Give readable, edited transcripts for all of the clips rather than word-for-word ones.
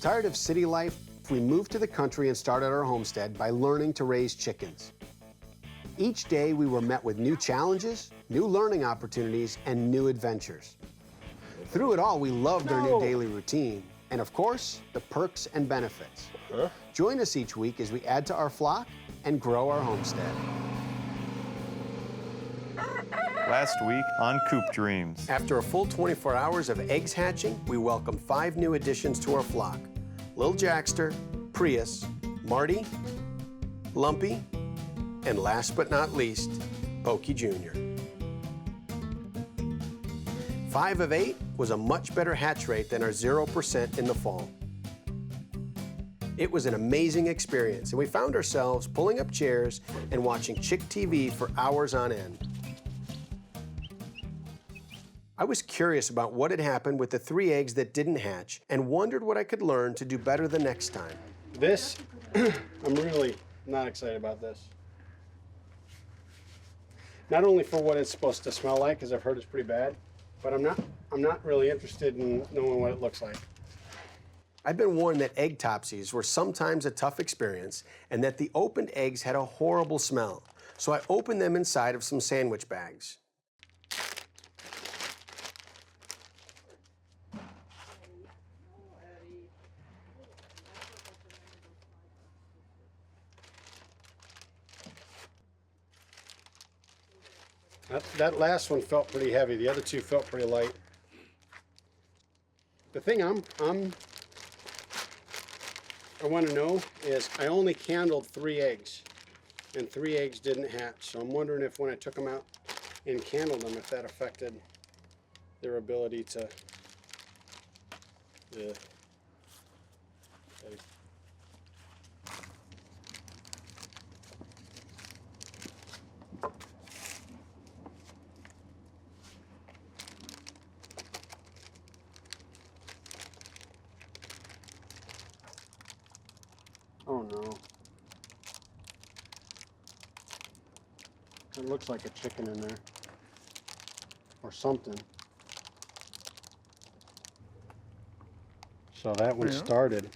Tired of city life, we moved to the country and started our homestead by learning to raise chickens. Each day we were met with new challenges, new learning opportunities, and new adventures. Through it all, we loved our new daily routine, and of course, the perks and benefits. Join us each week as we add to our flock and grow our homestead. Last week on Coop Dreams. After a full 24 hours of eggs hatching, we welcomed 5 new additions to our flock. Little Jackster, Prius, Marty, Lumpy, and last but not least, Pokey Jr. 5 of 8 was a much better hatch rate than our 0% in the fall. It was an amazing experience, and we found ourselves pulling up chairs and watching Chick TV for hours on end. I was curious about what had happened with the 3 eggs that didn't hatch and wondered what I could learn to do better the next time. This, I'm really not excited about this. Not only for what it's supposed to smell like, because I've heard it's pretty bad, but I'm not really interested in knowing what it looks like. I've been warned that egg topsies were sometimes a tough experience and that the opened eggs had a horrible smell, so I opened them inside of some sandwich bags. That last one felt pretty heavy. The other 2 felt pretty light. The thing I want to know is I only candled 3 eggs, and 3 eggs didn't hatch. So I'm wondering if when I took them out and candled them, if that affected their ability to. Oh no. It looks like a chicken in there. Or something. So that one started.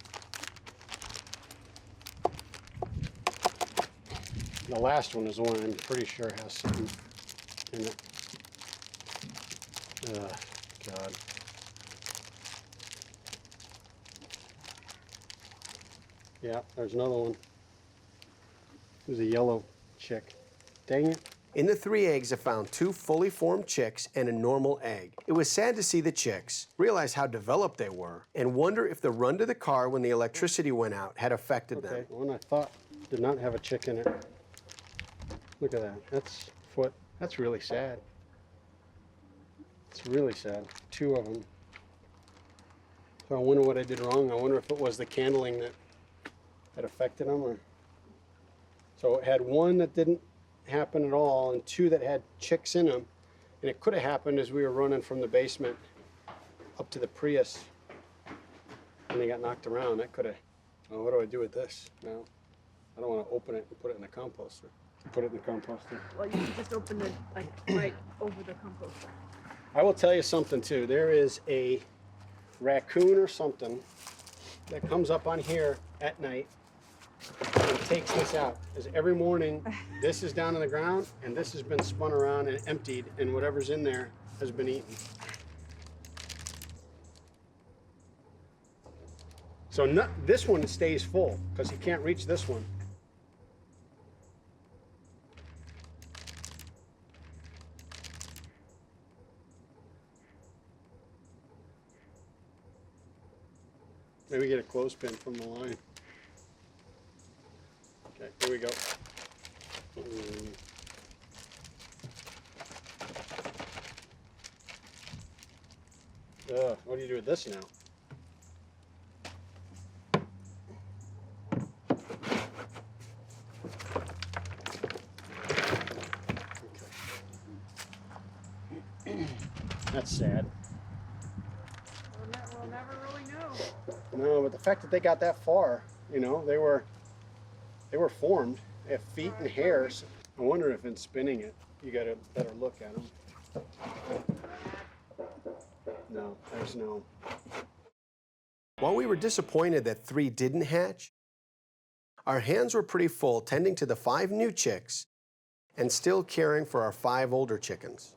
The last one is the one I'm pretty sure has something in it. God. Yeah, there's another one. It was a yellow chick. Dang it. In the 3 eggs, I found 2 fully formed chicks and a normal egg. It was sad to see the chicks, realize how developed they were, and wonder if the run to the car when the electricity went out had affected them. The one I thought did not have a chick in it. Look at that. That's foot. That's really sad. It's really sad. 2 of them. So I wonder what I did wrong. I wonder if it was the candling that affected them, or so it had 1 that didn't happen at all and 2 that had chicks in them, and it could have happened as we were running from the basement up to the Prius and they got knocked around. That could have. Oh, what do I do with this now? I don't want to open it and put it in the composter. Put it in the composter. Well, you can just open it like right over the composter. I will tell you something too. There is a raccoon or something that comes up on here at night and takes this out. Because every morning, this is down on the ground, and this has been spun around and emptied, and whatever's in there has been eaten. So this one stays full, because he can't reach this one. Maybe get a clothespin from the line. Okay, here we go. What do you do with this now? Okay. That's sad. We'll never really know. No, but the fact that they got that far, you know, they were formed. They have feet and hairs. I wonder if in spinning it, you got a better look at them. No, there's no. While we were disappointed that 3 didn't hatch, our hands were pretty full tending to the 5 new chicks and still caring for our 5 older chickens.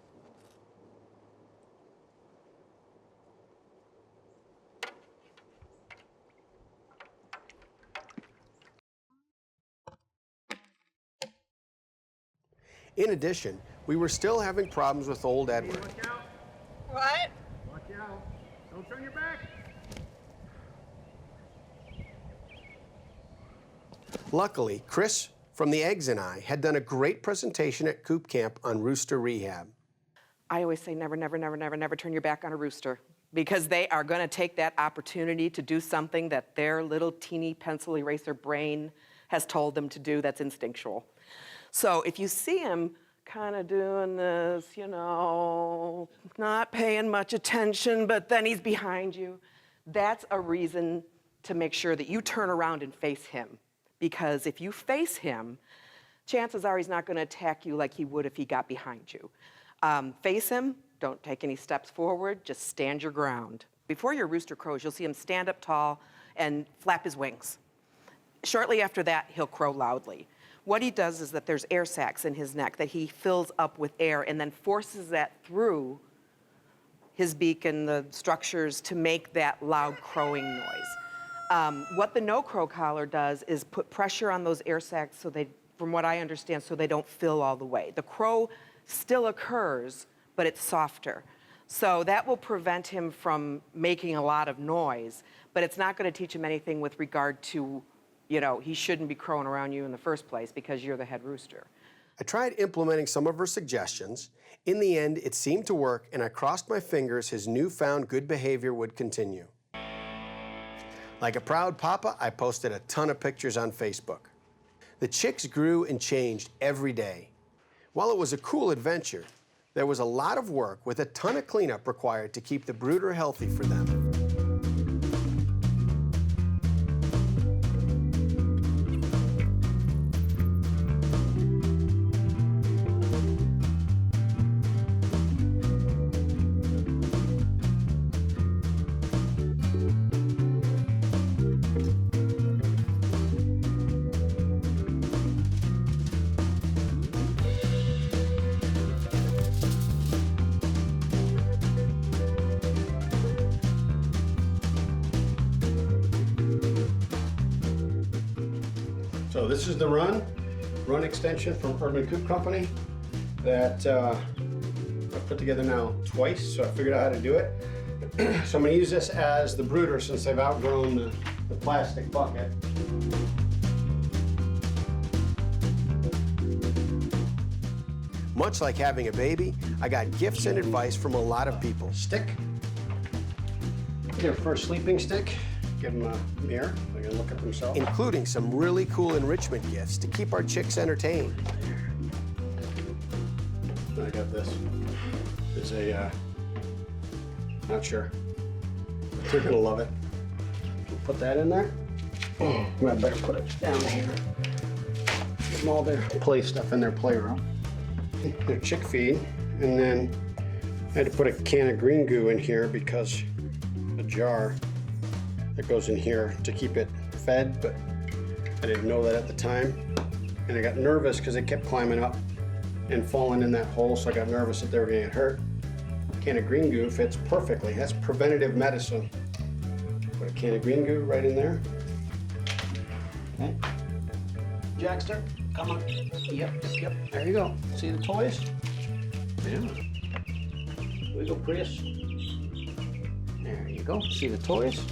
In addition, we were still having problems with old Edward. Watch out. What? Watch out. Don't turn your back. Luckily, Chris from the Eggs and I had done a great presentation at Coop Camp on rooster rehab. I always say never, never, never, never, never turn your back on a rooster, because they are going to take that opportunity to do something that their little teeny pencil eraser brain has told them to do that's instinctual. So if you see him kind of doing this, you know, not paying much attention, but then he's behind you, that's a reason to make sure that you turn around and face him. Because if you face him, chances are he's not going to attack you like he would if he got behind you. Face him, don't take any steps forward, just stand your ground. Before your rooster crows, you'll see him stand up tall and flap his wings. Shortly after that, he'll crow loudly. What he does is that there's air sacs in his neck that he fills up with air and then forces that through his beak and the structures to make that loud crowing noise. What the no-crow collar does is put pressure on those air sacs so they, from what I understand, so they don't fill all the way. The crow still occurs, but it's softer. So that will prevent him from making a lot of noise, but it's not going to teach him anything with regard to, you know, he shouldn't be crowing around you in the first place because you're the head rooster. I tried implementing some of her suggestions. In the end, it seemed to work, and I crossed my fingers his newfound good behavior would continue. Like a proud papa, I posted a ton of pictures on Facebook. The chicks grew and changed every day. While it was a cool adventure, there was a lot of work with a ton of cleanup required to keep the brooder healthy for them. So this is the run extension from Urban Coop Company that I've put together now twice, so I figured out how to do it. So I'm going to use this as the brooder since I've outgrown the plastic bucket. Much like having a baby, I got gifts and advice from a lot of people. Stick. Their first sleeping stick. Give them a mirror. They can look at themselves. Including some really cool enrichment gifts to keep our chicks entertained. I got this. It's a, not sure. They're gonna love it. We'll put that in there. Oh, I better put it down here. Give them all their play stuff in their playroom. Their chick feed, and then I had to put a can of green goo in here because the jar that goes in here to keep it fed, but I didn't know that at the time. And I got nervous because they kept climbing up and falling in that hole, so I got nervous that they were gonna get hurt. A can of green goo fits perfectly. That's preventative medicine. Put a can of green goo right in there. Okay. Jackster, come on. Yep, there you go. See the toys? Yeah. Wiggle, Prius. There you go. See the toys?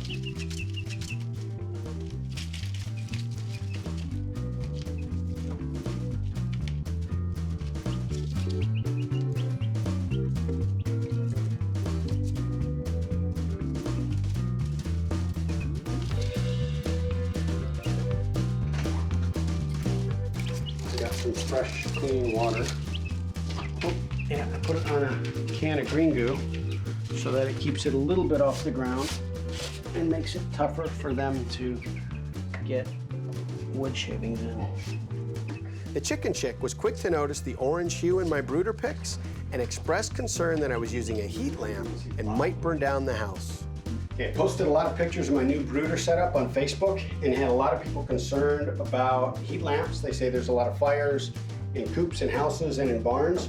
Some fresh, clean water. Oh, and I put it on a can of green goo so that it keeps it a little bit off the ground and makes it tougher for them to get wood shavings in. The chicken chick was quick to notice the orange hue in my brooder pics and expressed concern that I was using a heat lamp and might burn down the house. Okay, I posted a lot of pictures of my new brooder setup on Facebook and had a lot of people concerned about heat lamps. They say there's a lot of fires in coops and houses and in barns.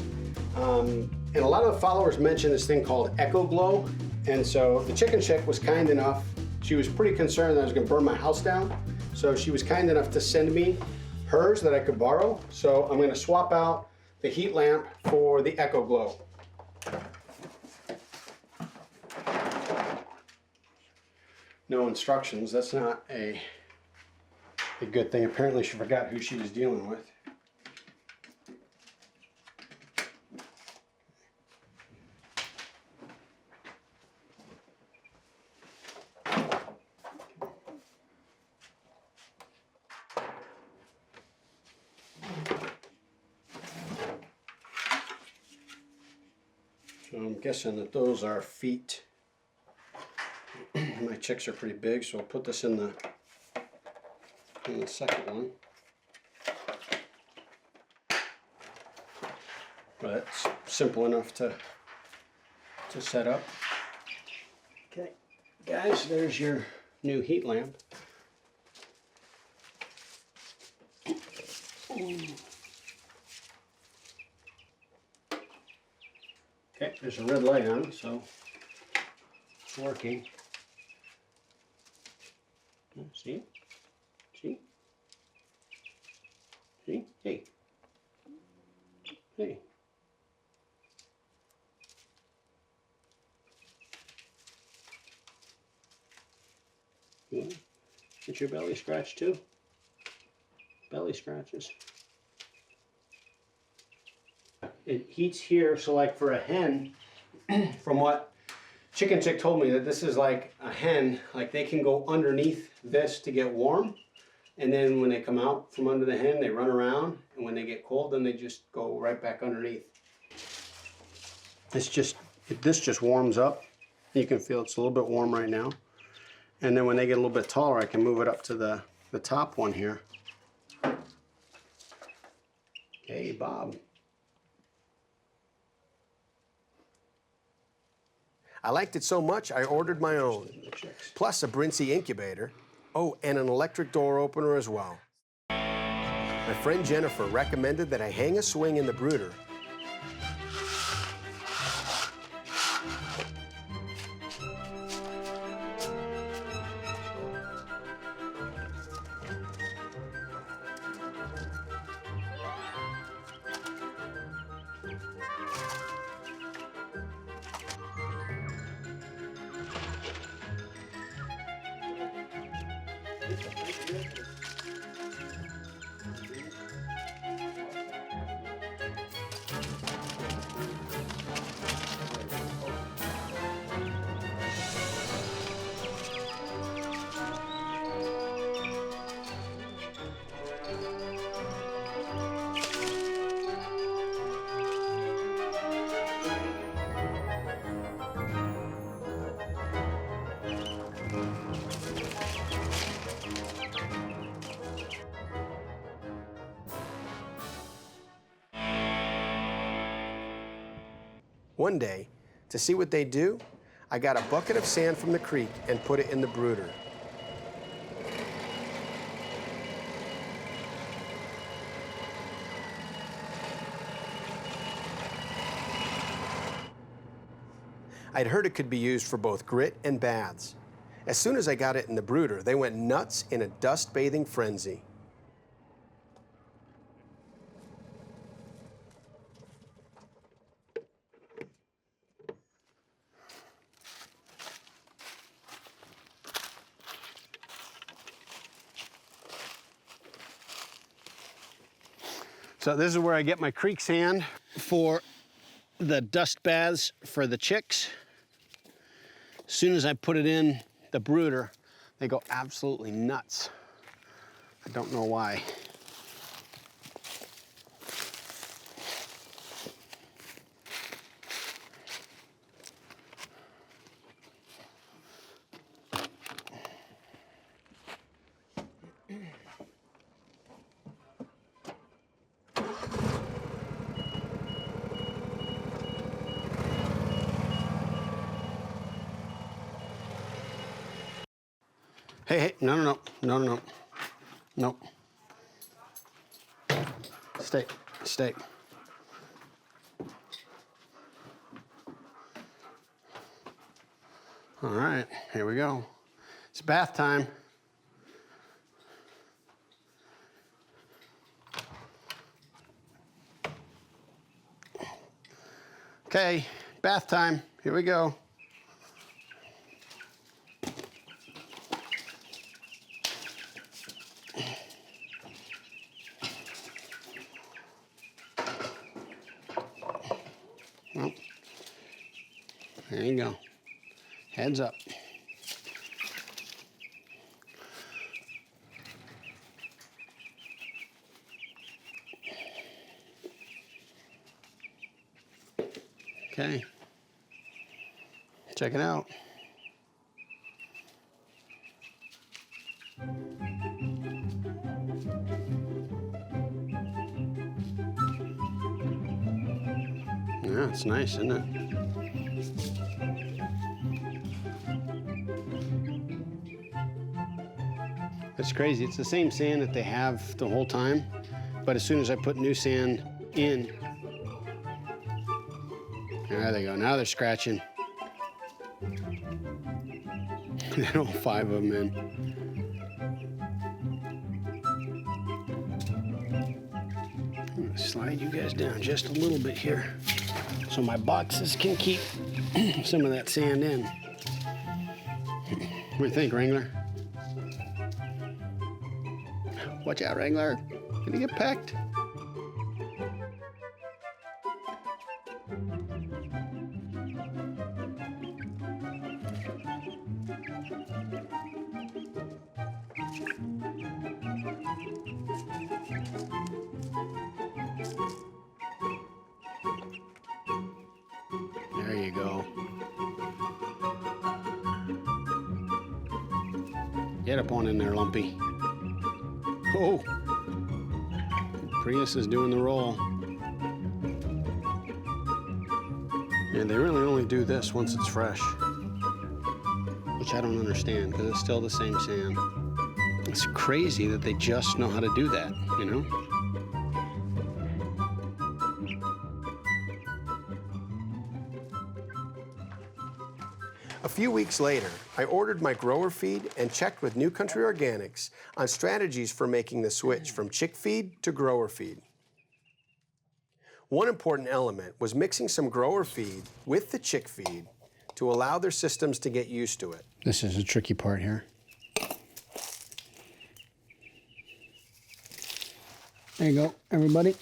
And a lot of the followers mentioned this thing called Echo Glow. And so the chicken chick was kind enough, she was pretty concerned that I was gonna burn my house down. So she was kind enough to send me hers that I could borrow. So I'm gonna swap out the heat lamp for the Echo Glow. No instructions, that's not a good thing. Apparently she forgot who she was dealing with. So I'm guessing that those are feet. My chicks are pretty big, so I'll put this in the second one. But it's simple enough to set up. Okay, guys, there's your new heat lamp. Okay, there's a red light on, so it's working. See? See? See? Hey. Hey. Get your belly scratched too? Belly scratches. It heats here, so like for a hen, from what Chicken Chick told me, that this is like a hen, like they can go underneath this to get warm, and then when they come out from under the hen, they run around, and when they get cold, then they just go right back underneath. This just warms up. You can feel it's a little bit warm right now. And then when they get a little bit taller, I can move it up to the top one here. Hey, Bob. I liked it so much, I ordered my own, plus a Brincy incubator. Oh, and an electric door opener as well. My friend Jennifer recommended that I hang a swing in the brooder. One day, to see what they do, I got a bucket of sand from the creek and put it in the brooder. I'd heard it could be used for both grit and baths. As soon as I got it in the brooder, they went nuts in a dust-bathing frenzy. So this is where I get my creek sand for the dust baths for the chicks. As soon as I put it in the brooder, they go absolutely nuts. I don't know why. Hey, hey, no, no, no, no, no, no. Nope. Stay, stay. All right, here we go. It's bath time. Okay, bath time. Here we go. Well, there you go. Heads up. Okay. Check it out. Yeah, it's nice, isn't it? It's crazy. It's the same sand that they have the whole time, but as soon as I put new sand in, there they go. Now they're scratching. There all 5 of them in. I'm gonna slide you guys down just a little bit here so my boxes can keep some of that sand in. What do you think, Wrangler? Watch out, Wrangler. Gonna get pecked. There you go. Get up on in there, Lumpy. Oh, Prius is doing the roll. And they really only do this once it's fresh, which I don't understand because it's still the same sand. It's crazy that they just know how to do that, you know? A few weeks later, I ordered my grower feed and checked with New Country Organics on strategies for making the switch from chick feed to grower feed. One important element was mixing some grower feed with the chick feed to allow their systems to get used to it. This is the tricky part here. There you go, everybody.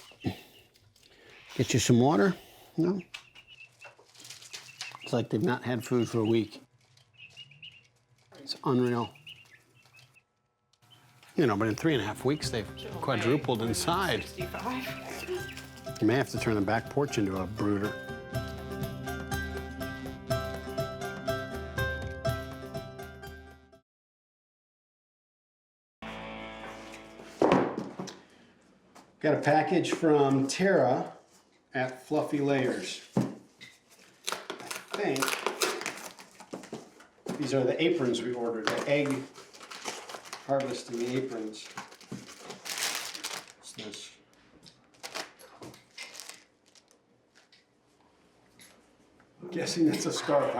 Get you some water. No? It's like they've not had food for a week. It's unreal. You know, but in 3.5 weeks, they've quadrupled in size. 65. You may have to turn the back porch into a brooder. Got a package from Tara at Fluffy Layers. I think these are the aprons we ordered, the egg harvesting aprons. What's this? I'm guessing that's a scarf.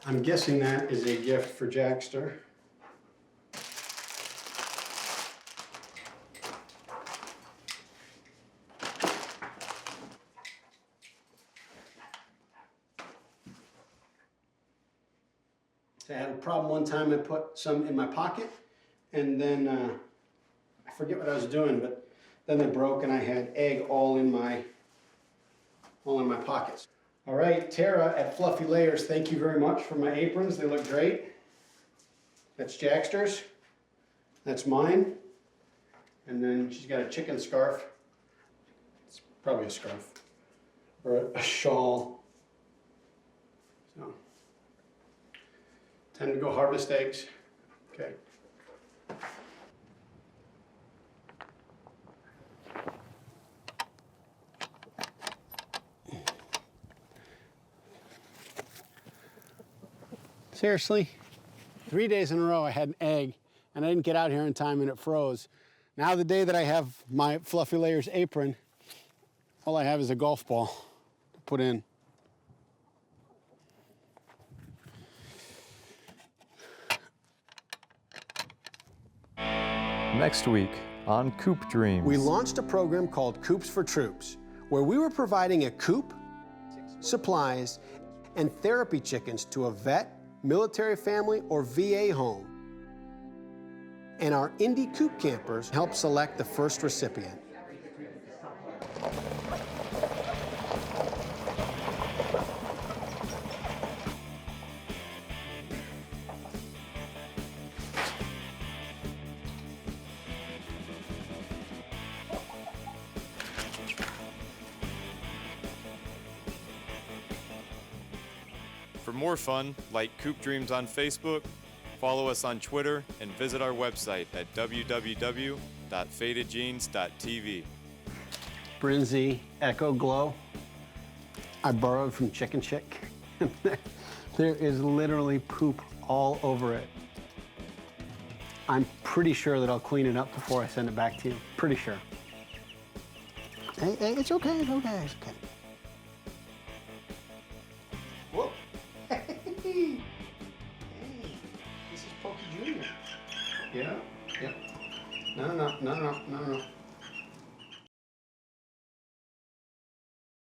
I'm guessing that is a gift for Jackster. I had a problem one time. I put some in my pocket, and then I forget what I was doing, but then they broke, and I had egg all in my pockets. All right, Tara at Fluffy Layers, thank you very much for my aprons. They look great. That's Jackster's. That's mine. And then she's got a chicken scarf. It's probably a scarf or a shawl. So. Time to go harvest eggs. Okay. Seriously? 3 days in a row I had an egg, and I didn't get out here in time and it froze. Now the day that I have my Fluffy Layers apron, all I have is a golf ball to put in. Next week on Coop Dreams. We launched a program called Coops for Troops, where we were providing a coop, supplies, and therapy chickens to a vet, military family, or VA home. And our indie coop campers helped select the first recipient. For more fun, like Coop Dreams on Facebook, follow us on Twitter, and visit our website at www.fadedjeans.tv. Brinzy Echo Glow. I borrowed from Chicken Chick. There is literally poop all over it. I'm pretty sure that I'll clean it up before I send it back to you. Pretty sure. Hey, it's okay, it's okay, it's okay. Whoa. Hey, this is Pokey Jr. Yeah, yeah. No.